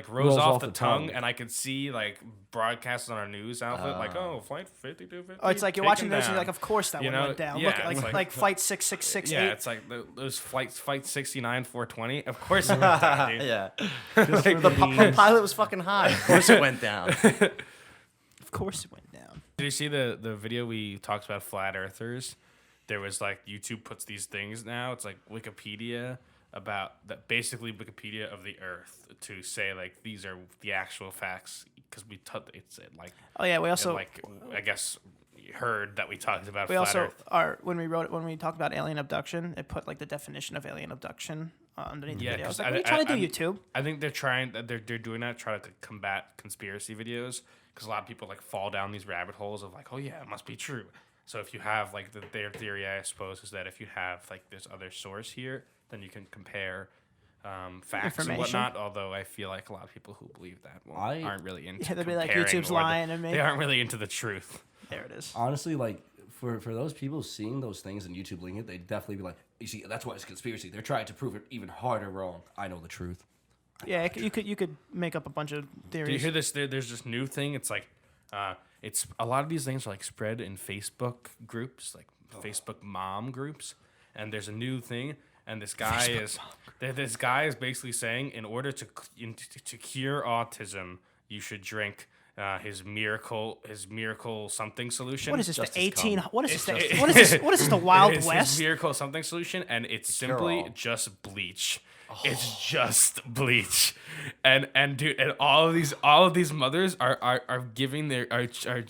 the tongue, and I could see like broadcasts on our news outfit, like, oh, flight 5250. Oh, it's like you're watching taken this and you're down. like, of course that You one know, went down. yeah, Look, it's like flight 6668. Yeah, it's like those flight 69 420. Of course it went down, dude. yeah. Just for The the memes. pilot was fucking high. Of course it went down. Of course it went down. Did you see the video we talked about flat earthers? There was like YouTube puts these things now. It's like Wikipedia about that, basically Wikipedia of the Earth, to say like these are the actual facts, because it's like Oh yeah, we also like I guess you heard that we talked about we flat also Earth. are when we talked about alien abduction, it put like the definition of alien abduction underneath Yeah, the videos. 'cause Like, what are you trying to do, YouTube? I think they're doing that to try to combat conspiracy videos because a lot of people like fall down these rabbit holes of like, oh yeah, it must be true. So if you have like their theory, I suppose, is that if you have like this other source here, then you can compare facts and Information. whatnot. Although I feel like a lot of people who believe that aren't really into. Yeah, they'd be like, comparing YouTube's or lying to me. They aren't really into the truth. There it is. Honestly, like for those people seeing those things and YouTube linking it, they'd definitely be like, you see, that's why it's a conspiracy. They're trying to prove it even harder wrong. I know the truth. Yeah, you could make up a bunch of theories. Do you hear this? There's this new thing. It's like, it's a lot of these things are like spread in Facebook groups, like Facebook mom groups, and there's a new thing. And this guy is basically saying, in order to cure autism, you should drink his miracle something solution. What is this? Just The as 18? calm. What is this? What is this? What is this? The Wild It's West? his miracle something solution, and it's simply cure-all. just bleach. It's just bleach, and dude, and all of these mothers are giving their are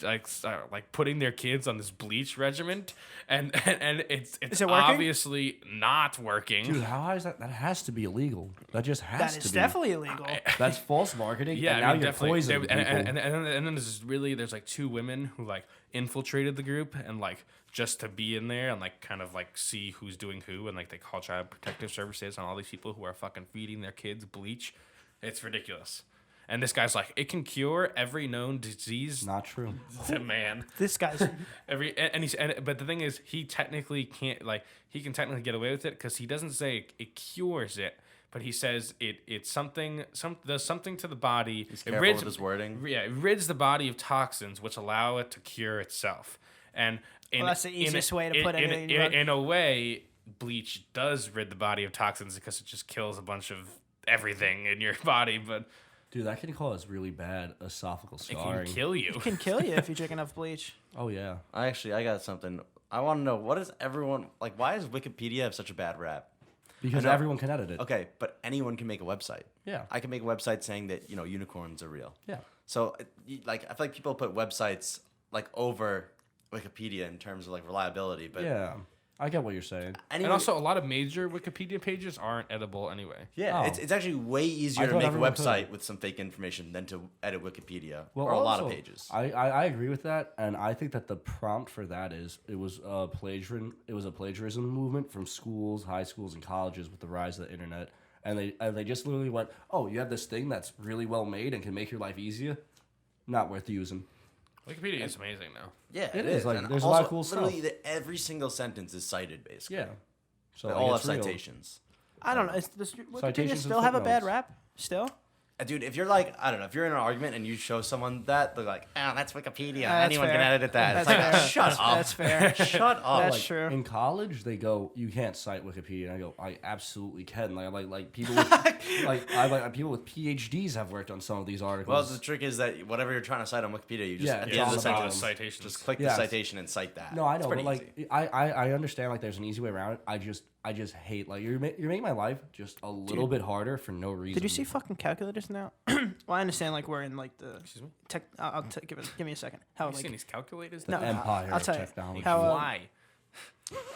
like putting their kids on this bleach regimen, and it's Is it working? obviously not working. Dude, how high is that? That has to be illegal. That just has That to is be. definitely illegal. That's false marketing. Yeah, and now I mean, you're definitely. poisoning people. And then there's like two women who like infiltrated the group and like just to be in there and like kind of like see who's doing who, and like they call Child Protective Services on all these people who are fucking feeding their kids bleach. It's ridiculous. And this guy's like, it can cure every known disease Not true. to man. This guy's But the thing is, he technically can't, like, he can technically get away with it because he doesn't say it cures it, but he says does something to the body. He's careful with his wording. Yeah, it rids the body of toxins which allow it to cure itself. And that's the easiest way to put anything you want. in a way, bleach does rid the body of toxins because it just kills a bunch of everything in your body, but Dude, that can cause really bad esophageal it scarring. can kill you. it can kill you if you drink enough bleach. Oh yeah. I got something. I want to know, what is everyone like? Why does Wikipedia have such a bad rap? Because I know. everyone can edit it. Okay, but anyone can make a website. Yeah. I can make a website saying that unicorns are real. Yeah. So like I feel like people put websites like over Wikipedia in terms of like reliability, but Yeah. I get what you're saying. And also, a lot of major Wikipedia pages aren't editable anyway. yeah, Oh. it's actually way easier I to thought make a everyone website could. with some fake information than to edit Wikipedia Well, or a lot of also, pages. I agree with that, and I think that the prompt for that is it was a plagiarism movement from schools, high schools, and colleges with the rise of the internet, and they just literally went, oh, you have this thing that's really well made and can make your life easier, not worth using. Wikipedia is amazing now. Yeah, It is, like, And there's a lot of also, cool stuff. literally, every single sentence is cited, basically. Yeah. So They like, all have it's real. citations. I don't know. Does Wikipedia Citations still and have a bad footnotes. rap? Still? Dude, if you're like, I don't know, if you're in an argument and you show someone that, they're like, oh, that's Wikipedia. That's Anyone fair. can edit that. It's That's like, fair. shut up. That's fair. Shut up. That's Like, true. In college, they go, you can't cite Wikipedia, and I go, I absolutely can. Like people, with, people with PhDs have worked on some of these articles. Well, the trick is that whatever you're trying to cite on Wikipedia, you just Yeah, at it's the end all of the about sentence, citations. just click Yes. the citation and cite that. No, I It's know, but pretty like easy. I understand like there's an easy way around it. I just hate like you're making my life just a little bit harder for no reason. Did you see fucking calculators now? Well, I understand like we're in like the Excuse me? tech. Give me a second. How Have you like seen these calculators? No, empire I'll of tell you technology? how Why?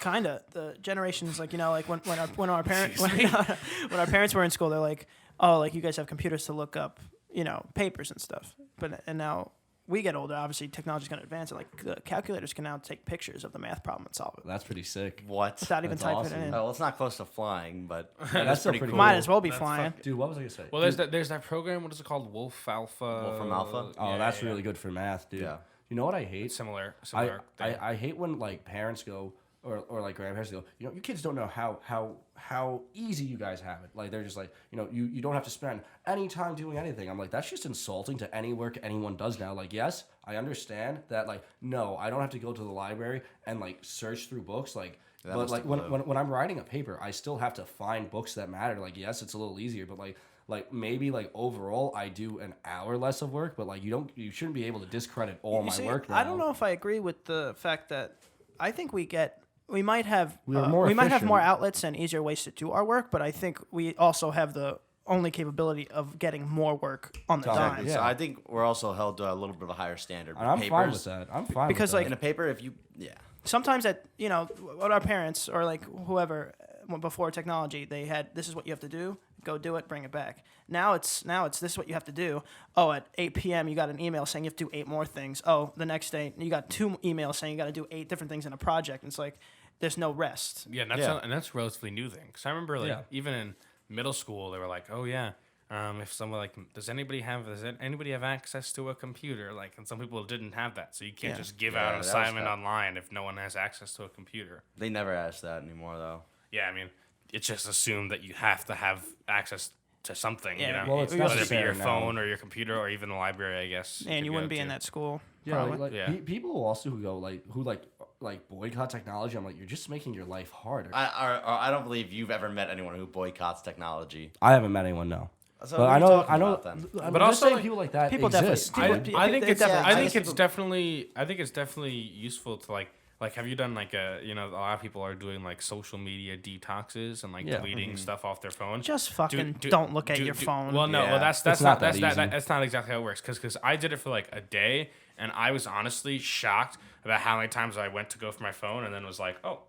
kinda the generations like like when our parents when our parents were in school, they're like, oh, like you guys have computers to look up papers and stuff. And now we get older, obviously technology's gonna advance. And like the calculators can now take pictures of the math problem and solve it That's pretty sick. What? without even That's typing awesome. it in. Well, it's not close to flying, but That's still pretty pretty cool. Might as well be That's flying. Dude, what was I gonna say? Well, Dude, there's that program. What is it called? Wolf Alpha. Wolfram Alpha? oh, Yeah, that's yeah, really good for math, dude. Yeah. You know what I hate? Similar. I thing. hate when like parents go or like grandparents go, your kids don't know how easy you guys have it. Like they're just like, you don't have to spend any time doing anything. I'm like, that's just insulting to any work anyone does now. Like, yes, I understand that, like, no, I don't have to go to the library and like search through books. Like That but must like have when, lived. when I'm writing a paper, I still have to find books that matter. Like, yes, it's a little easier, but like maybe like overall I do an hour less of work, but like you shouldn't be able to discredit all my See, work now. I don't know if I agree with the fact that I think we might have We are more more efficient. outlets and easier ways to do our work, but I think we also have the only capability of getting more work on the Exactly, dime. yeah. So I think we're also held to a little bit of a higher standard. And I'm Papers, fine with that. I'm fine Because, with like, that. In a paper, if you Sometimes what our parents or like whoever before technology, they had this is what you have to do. Go do it, bring it back. Now it's this is what you have to do. Oh, at 8 p.m. you got an email saying you have to do 8 more things. Oh, the next day you got 2 emails saying you got to do 8 different things in a project. And it's like there's no rest. Yeah, and that's a relatively new thing. Because I remember even in middle school, they were like, oh yeah. If someone like, does anybody have access to a computer? Like, and some people didn't have that, so you can't just give out an assignment online if no one has access to a computer. They never ask that anymore, though. Yeah, I mean, it's just assumed that you have to have access to something. Yeah, you know, well, it's whether it be necessary your now. phone or your computer or even the library, I guess. And you could wouldn't go be in to. that school. Yeah, Probably. people also who go like boycott technology. I'm like, you're just making your life harder. I don't believe you've ever met anyone who boycotts technology. I haven't met anyone, no. So But what I are you know, talking I know. about then? But also, also, saying like, people like that people exist. definitely- I think it's definitely- I think I it's definitely useful to like have you done like a a lot of people are doing like social media detoxes and like Yeah. deleting stuff off their phone. Just fucking don't look at your phone. Well, no, Yeah. well that's It's not not that easy. that's not exactly how it works because I did it for like a day and I was honestly shocked about how many times I went to go for my phone and then was like, oh,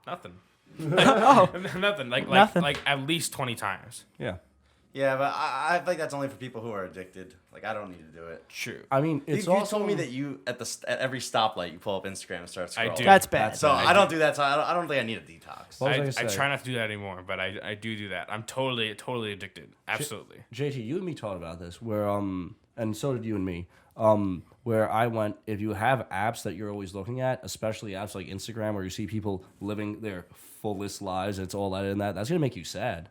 nothing. Nothing. Nothing. Like at least 20 times. Yeah. Yeah, but I think that's only for people who are addicted. Like, I don't need to do it. True. I mean, You, it's you also told me that you at every stoplight you pull up Instagram and start scrolling. I do. That's bad. So I don't do that. So I don't think I need a detox. What was I I gonna say? try not to do that anymore, but I do that. I'm totally addicted. Absolutely. JT, you and me talked about this, where and so did you and me. Where I went, if you have apps that you're always looking at, especially apps like Instagram, where you see people living their fullest lives, and it's all that and that's gonna make you sad.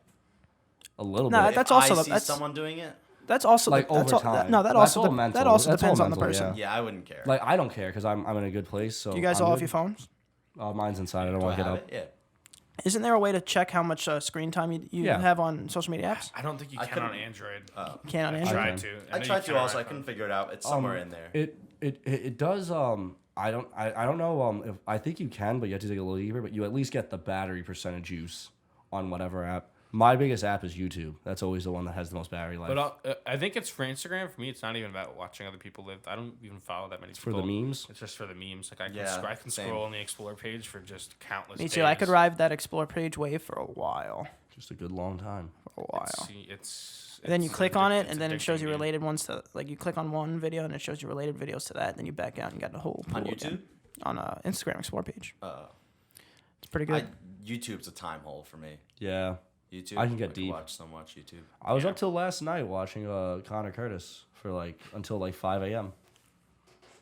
A little Nah, bit. that's If also I the- see that's- someone doing it. That's also Like, that's over all, time. no, that That's also all mental. that also That's all depends on the mental, person. yeah. Yeah, I wouldn't care. Like, I don't care because I'm in a good place. So Do you guys I'm all have good. your phones? Mine's inside. I don't Do I want to get have up. it? Yeah. Isn't there a way to check how much screen time you Yeah. have on social media apps? I don't think you I can on couldn't- Android. You can on I Android. tried can. to. I know you tried can to on also. I iPhone. couldn't figure it out. It's somewhere in there. It does. I don't know. If I think you can, but you have to dig a little deeper. But you at least get the battery percentage use on whatever app. My biggest app is YouTube. That's always the one that has the most battery life. But I think it's for Instagram. For me, it's not even about watching other people live. I don't even follow that many for people. the memes. It's just for the memes. Like Yeah, I can same. scroll on the Explore page for just countless. Me too. I could days. ride that Explore page wave for a while. Just a good long time. For a while. It's And then you click on it, it's and then it shows addicting, you dude. related ones to like you click on one video, and it shows you related videos to that. Then you back out and you got the whole On pool YouTube? again. On Instagram Explore page. It's pretty good. YouTube's a time hole for me. Yeah. YouTube. I can get deep. Watch so much YouTube. I was Yeah. up till last night watching Connor Curtis for until 5 a.m.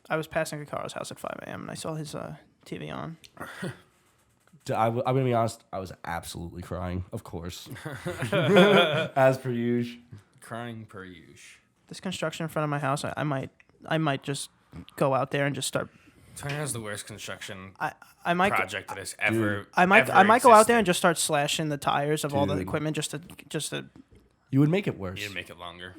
I was passing Kakaro's house at 5 a.m. and I saw his TV on. I'm gonna be honest. I was absolutely crying, of course, as per usual. Crying per usual. This construction in front of my house, I might just go out there and just start. Tanya has the worst construction I might project that has ever. I might ever go out there and existed. just start slashing the tires of all the Dude. equipment just to You would make it worse. You'd make it longer.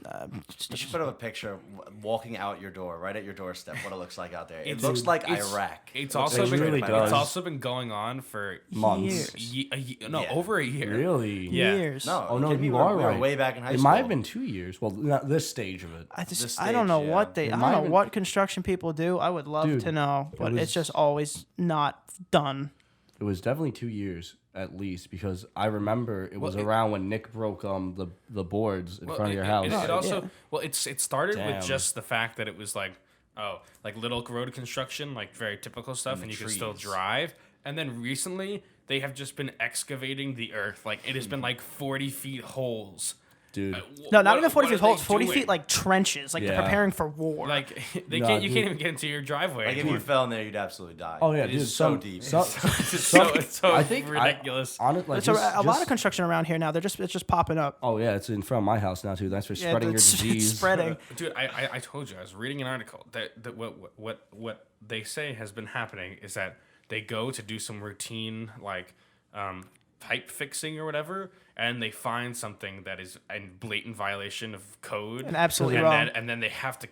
You should put up a picture walking out your door, right at your doorstep. What it looks like out there. It It's- looks like it's- Iraq. It's It looks also It been, really does. it's also been going on for Months. years. Yeah. over a year. Really? Yeah. Years. No, Oh no, kidding me? you We were- are we were right. way back in high It school. might have been 2 years. Well, not this stage of it. This I don't know stage, what yeah. they. It I might don't know have been- what construction people do. I would love Dude, to know, it but was- it's just always not done. It was definitely 2 years at least because I remember it was Well, it- around when Nick broke the boards in front of your house. It also yeah. well, it started Damn. with just the fact that it was like little road construction, like very typical stuff, the and you can still trees. drive. And then recently, they have just been excavating the earth. Like it has been like 40 feet holes. Dude, No, not What- even 40 what feet are they holes. 40 doing? feet like trenches. Like they're Yeah. preparing for war. Like they Nah, can't. You dude. can't even get into your driveway. Like if anymore. you fell in there, you'd absolutely die. oh yeah, it dude, is so some- deep. some- it's so I think ridiculous. Honestly, It's a lot of construction around here now. It's just popping up. Oh yeah, it's in front of my house now too. Thanks for Yeah, spreading your it's disease. spreading. Dude, I told you I was reading an article that what they say has been happening is that they go to do some routine pipe fixing or whatever, and they find something that is in blatant violation of code And absolutely and wrong. Then, and then they have to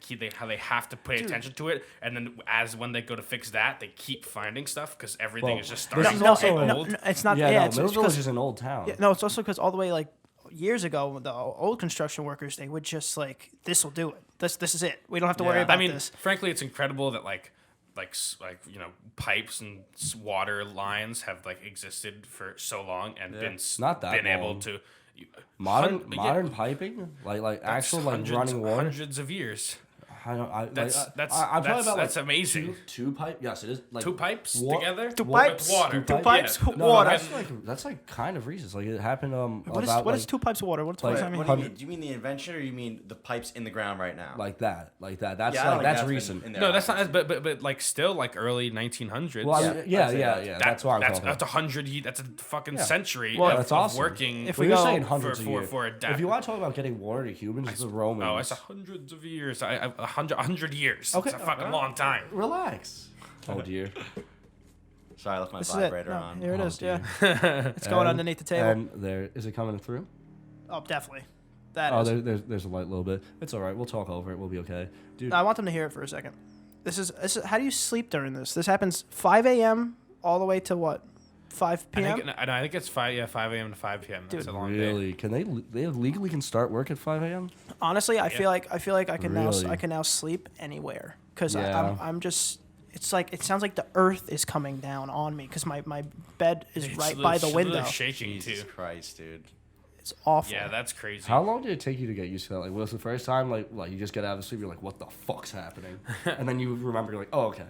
have to pay attention to it, and then when they go to fix that, they keep finding stuff because everything Well, is just this starting is to also get a- old. It's not. Yeah, Yeah, no, it's Middle Village 'cause- is an old town. no, it's also because all the way like years ago, the old construction workers they would just like this will do it. This is it. We don't have to worry Yeah. about I mean, this. frankly, it's incredible that pipes and water lines have like existed for so long and Not that been able long. to Modern piping, like actual like running water. hundreds of years. I'm That's talking about amazing. Two pipe. Yes, it is. Like Two pipes wa- together. Two With pipes? water. Two pipes? Yeah. No, Water. that's like kind of recent. Like it happened. What is 2 pipes of water? What does that mean? What do you mean? Do you mean the invention, or you mean the pipes in the ground right now? like that. That's Yeah, I don't think that's been recent. in there. No, that's not. But like still like early 1900s. Well, I mean, yeah. That- That's what I'm talking That's about. 100. That's a fucking century. Well, of, that's of awesome. working. If Well, we you're go saying hundreds of for- years. for a If you want to talk about getting water to humans, it's the Romans. Oh, it's 100s of years. 100 years. Okay. It's a fucking long time. Relax. Oh dear. Sorry, I left my This is it. vibrator No, on. here it is. dear. Yeah, it's going underneath the table. And there is it coming through? Oh, definitely. That Oh, is. there's a light little bit. It's all right. We'll talk over it. We'll be okay, dude. No, I want them to hear it for a second. This is how do you sleep during this? This happens 5 a.m. all the way to what? 5 p.m. I think it's 5 a.m. to 5 p.m. That's Dude, a long day. Really? Can they legally can start work at 5 a.m.? Honestly, I feel like I can Really? now sleep anywhere because Yeah. I'm just. It's like it sounds like the earth is coming down on me because my bed is It's right li- by the it's window. shaking Jesus too. Christ, dude. It's awful. Yeah, that's crazy. How long did it take you to get used to that? Like, was the first time like you just get out of sleep, you're like, what the fuck's happening? And then you remember, you're like, oh, okay,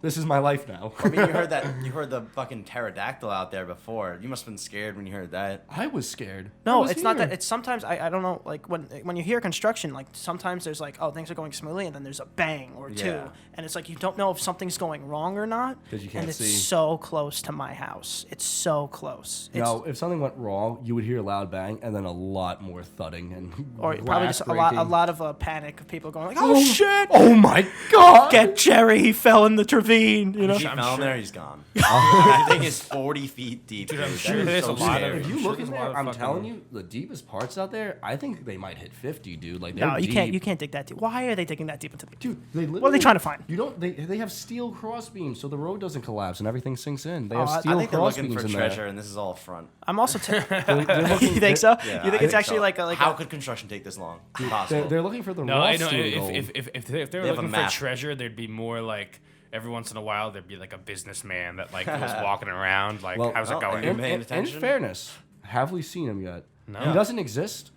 this is my life now. I mean, you heard the fucking pterodactyl out there before. You must have been scared when you heard that. I was scared. I No, was it's not here. that. It's sometimes I don't know. Like when you hear construction, like sometimes there's like, oh, things are going smoothly, and then there's a bang or two, Yeah. and it's like you don't know if something's going wrong or not. 'Cause you can't and it's see. so close to my house. It's so close. It's, No, if something went wrong, you would hear a loud bang and then a lot more thudding and or probably glass just a lot breaking. of panic of people going like, oh shit, Oh my god! get Jerry, he fell in the ravine. You know. If he fell in there, he's gone. That thing is 40 feet deep. Dude, I'm That sure is there's so a lot of- scary. If you I'm sure look in there's a lot there, of I'm fucking- telling you, the deepest parts out there, I think they might hit 50, dude. Like No, they're you deep. can't dig that deep. Why are they digging that deep into the Dude, they literally, What are they trying to find? You don't. They have steel cross beams, so the road doesn't collapse and everything sinks in. They have I steel I think they're cross looking beams for in treasure, there. and this is all a front. I'm also. They're looking- You think so? Yeah, you think I it's actually so. like How a could construction take this long? Impossible. They're looking for the No, raw I know. steel gold. If they were They have a looking for map. treasure, there'd be more like every once in a while there'd be like a businessman that like was walking around like, Well, how's well, it going? you're in, paying in attention? fairness, have we seen him yet? No. He doesn't exist.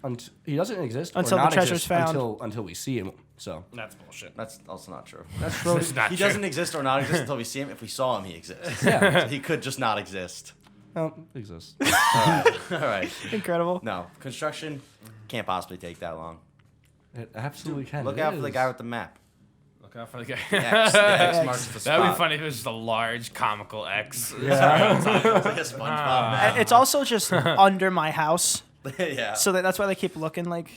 He doesn't exist Until or the not treasure's exist found. until we see him. So That's bullshit. That's also not true. that's It's not He true. doesn't exist or not exist until we see him. If we saw him, he exists. yeah, So he could just not exist. exists. All right. incredible. No, construction can't possibly take that long. It absolutely can. Look It out for the is. guy with the map. Look out for the guy. X, the X marks the That'd be spot. funny if it was just a large comical X. Yeah. It's like a SpongeBob map. And it's also just under my house, Yeah. so that's why they keep looking like.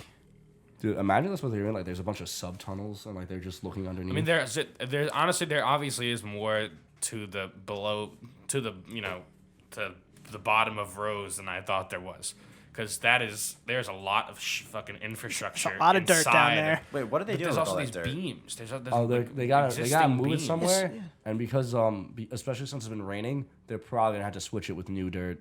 Dude, imagine that's what they're doing. Like, there's a bunch of subtunnels, and like they're just looking underneath. I mean, there's honestly there obviously is more to the to the bottom of rows than I thought there was, because there's a lot of fucking infrastructure. A lot of dirt down inside. there. Wait, what are they But doing there's with also all these that dirt? beams. There's Oh, like, they gotta existing move it beams. somewhere, Yeah. and because especially since it's been raining, they're probably gonna have to switch it with new dirt,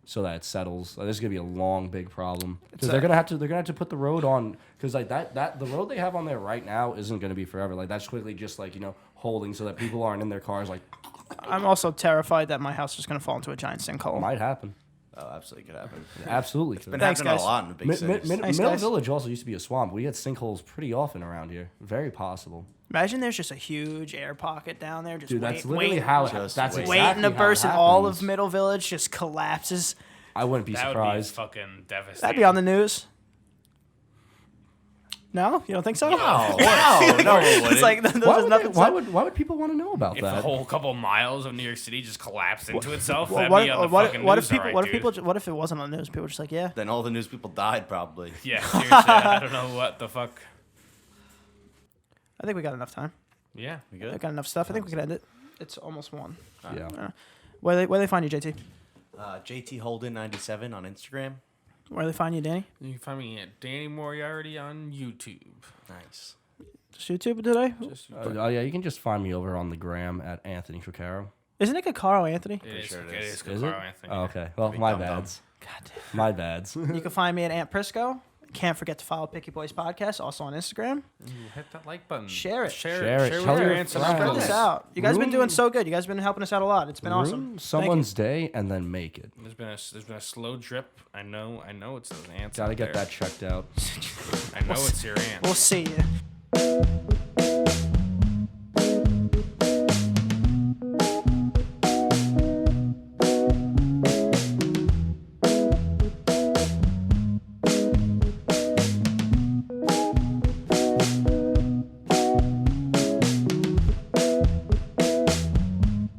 so that it settles. This is gonna be a long, big problem because they're gonna have to put the road on, because like that the road they have on there right now isn't gonna be forever. Like that's quickly just like holding so that people aren't in their cars. Like I'm also terrified that my house is going to fall into a giant sinkhole. might happen. Oh, absolutely could happen. Absolutely. It's been Thanks, happening guys. a lot in the big cities. Thanks, Middle guys. Village also used to be a swamp. We get sinkholes pretty often around here. Very possible. Imagine there's just a huge air pocket down there, just Dude, that's wait, literally wait, how it Just that's wait. exactly waiting to how it burst, and all of happens. Middle Village just collapses. I wouldn't be That would be surprised. fucking devastating. That'd be on the news. No, you don't think so? No, no, it It's like there's Why would, nothing. why would people want to know about If that? the whole couple miles of New York City just collapsed into itself, Well, that'd be on the what fucking if news, people? alright, What if dude. people? What if it wasn't on the news? People were just like, yeah. Then all the news people died probably. Yeah, seriously, I don't know what the fuck. I think we got enough time. Yeah. We We good? got enough stuff. I think we can end it. It's almost 1. Yeah. Where they find you, JT? JT Holden 97 on Instagram. Where they find you, Danny? You can find me at Danny Moriarty on YouTube. Nice. Just YouTube today? Just Oh yeah, you can just find me over on the gram at Anthony Trocaro. Isn't it Caro Anthony? it is. sure it It is. is. Is it? Anthony. Oh, okay. Well, Big my dum-dum. bads. God damn. My bads. You can find me at Aunt Prisco. can't forget to follow Picky Boys Podcast, also on Instagram. Ooh, hit that like button. Share it. Share it. Share Tell with your your aunts and friends. Spread uncles. this out. You guys been Ruin- doing so good. You guys been helping us out a lot. It's been awesome. Ruin someone's day and then make it. There's been a slow drip. I know it's those ants. Gotta out get there. that checked out. I know it's your aunt. We'll see you.